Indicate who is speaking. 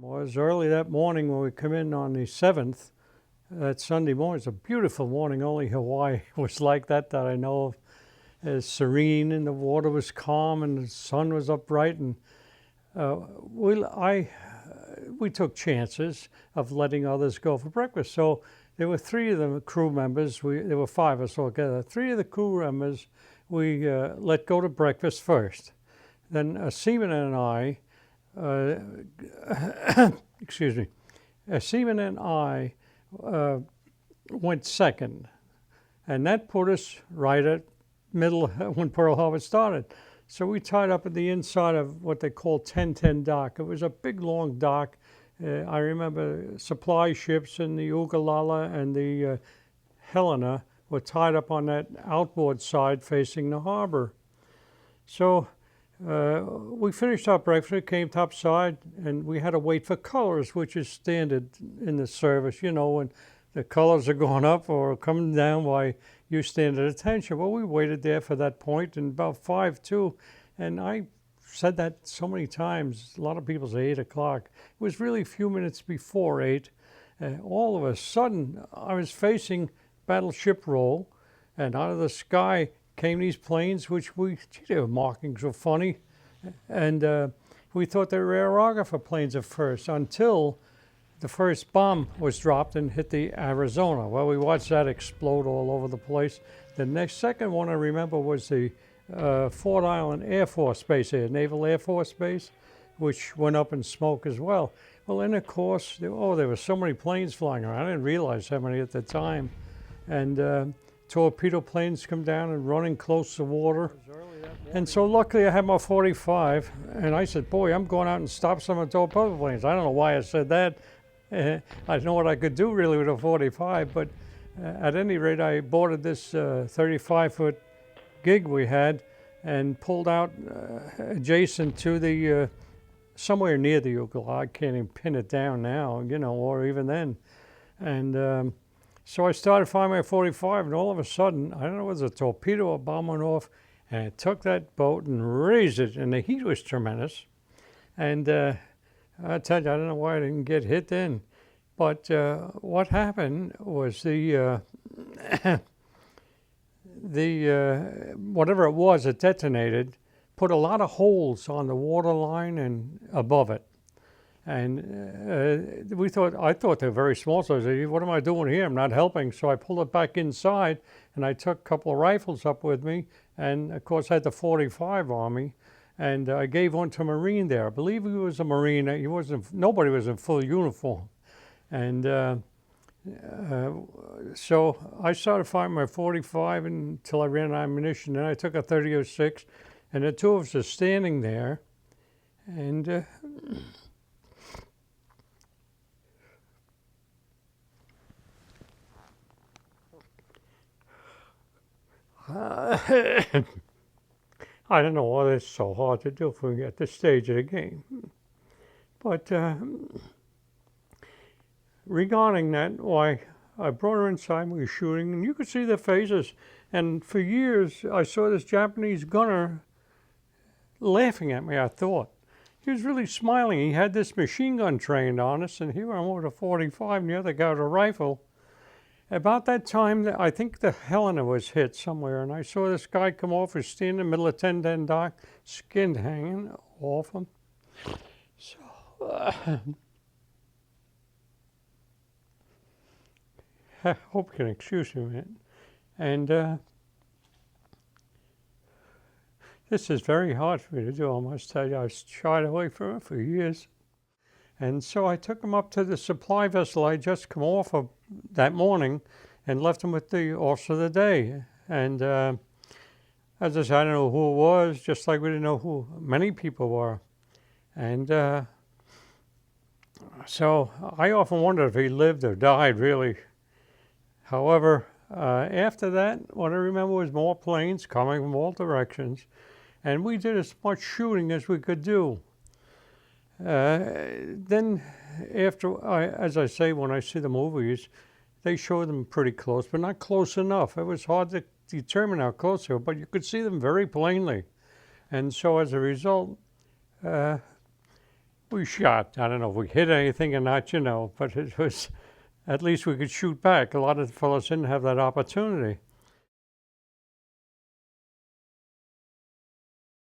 Speaker 1: Was early that morning when we come in on the 7th, that Sunday morning. It's a beautiful morning. Only Hawaii was like that I know of. It's serene and the water was calm and the sun was up bright. And we took chances of letting others go for breakfast. So there were three of the crew members. There were five of us altogether. Three of the crew members we let go to breakfast first. Then a seaman and I, excuse me, a seaman and I went second. And that put us right at middle when Pearl Harbor started. So we tied up at the inside of what they call 1010 dock. It was a big, long dock. I remember supply ships in the Ugalala and the Helena were tied up on that outboard side facing the harbor. So we finished our breakfast, came topside, and we had to wait for colors, which is standard in the service. You know, when the colors are going up or coming down, why you stand at attention. Well, we waited there for that point, and about 5:02, and I said that so many times. A lot of people say 8 o'clock. It was really a few minutes before 8. All of a sudden, I was facing battleship roll, and out of the sky came these planes, which their markings were funny, and we thought they were aerographer planes at first, until the first bomb was dropped and hit the Arizona. Well, we watched that explode all over the place. The second one I remember was the Fort Island Air Force Base here, Naval Air Force Base, which went up in smoke as well. Well, and of course, there were so many planes flying around. I didn't realize how many at the time. And torpedo planes come down and running close to water. And so luckily I had my 45, and I said, boy, I'm going out and stop some of the torpedo planes. I don't know why I said that. I didn't know what I could do really with a 45, but at any rate, I boarded this 35-foot gig we had and pulled out adjacent to the, somewhere near the Ugalala. I can't even pin it down now, you know, or even then. And so I started firing my 45, and all of a sudden, I don't know, it was a torpedo or bomb went off, and it took that boat and raised it, and the heat was tremendous. And I tell you, I don't know why I didn't get hit then. But what happened was the whatever it was that detonated put a lot of holes on the water line and above it. And I thought they were very small, so I said, what am I doing here? I'm not helping. So I pulled it back inside, and I took a couple of rifles up with me, and of course I had the 45 on me, and I gave one to a Marine there. I believe he was a Marine. Nobody was in full uniform. And so I started firing my 45 until I ran out of ammunition. Then I took a 30-06, and the two of us are standing there, and I don't know why it's so hard to do for me at this stage of the game. But regarding that, why, I brought her inside, we were shooting, and you could see their faces. And for years, I saw this Japanese gunner laughing at me, I thought. He was really smiling. He had this machine gun trained on us, and here I'm with a 45, and the other guy with a rifle. About that time, I think the Helena was hit somewhere, and I saw this guy come off, was standing in the middle of 1010 dock, skin hanging off him. So, I hope you can excuse me a minute. And this is very hard for me to do, I must tell you. I shied away from it for years. And so I took him up to the supply vessel I just come off of that morning and left him with the officer of the day. And as I said, I don't know who it was, just like we didn't know who many people were. And so I often wondered if he lived or died, really. However, after that, what I remember was more planes coming from all directions, and we did as much shooting as we could do. Then after, as I say, when I see the movies, they show them pretty close, but not close enough. It was hard to determine how close they were, but you could see them very plainly. And so as a result, we shot. I don't know if we hit anything or not, but it was, at least we could shoot back. A lot of the fellows didn't have that opportunity.